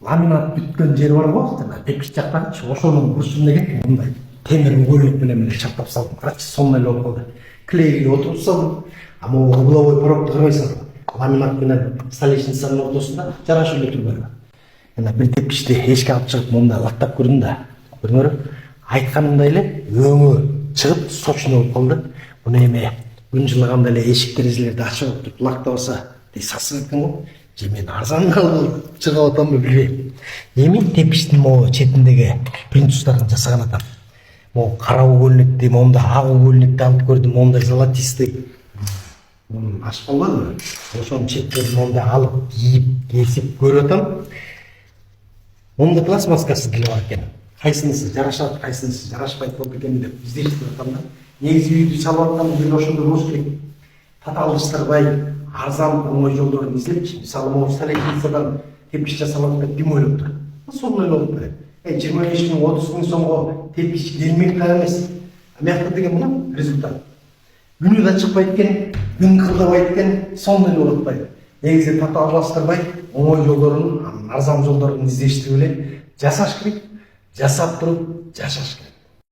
ламинат бүткөн жер бар го, жана тепкич жактачы, ошонун бурчуна келип мындай темир угольник менен чаптап салдым. Карачы, сонун эле болуп калды. Клейге отуруп салдым. А могу угловой порогду кырбай салдым. Ламинат менен столешницанын ортосунда жарашып эле турбайбы. Ана бир тепкичти эшикке алып чыгып мындай лактап көрдүм да. Көрдүңөрбү? Айтканымдай эле өңү чыгып сочный болуп калды. Буну эме күн жылыганда эле эшик терезелерди ачып туруп лактабаса сасып экен го. Же мен арзан алып чыгып атамбы билбейм. Эми тепкичтин могу четиндеги плинтустарын жасаган атам. Могу кара угольникти, момундай ак угольникти алып көрдүм, момундай золотистый. Аш болбодубу? Ошонун четтерин момундай алып кийип, кесип көрүп атам. Момундай пластмаскасы деле бар экен. Кайсынысы жарашат, кайсынысы жарашпайт болуп экен деп издештирип атам да. Негизи үйдү салып атканда бир ошондой болуш керек. Татаалыштырбай, арзан оңой жолдорун издепчи. Мисалы, могу столешницадан тепкич жасалат деп ким ойлоп тур? Сонун эле болуп берет. 25 миң, 30 миң сомго тепкич келмек так эмес. Мыякта деген мына результат. Күнү да чыкпайт экен, күн кырдабайт экен, сонун эле болуп атпайбы. Негизи татаалыштырбай, оңой жолдорун, арзан жолдорун издештирип эле жасаш керек. Жасап туруп жашаш керек.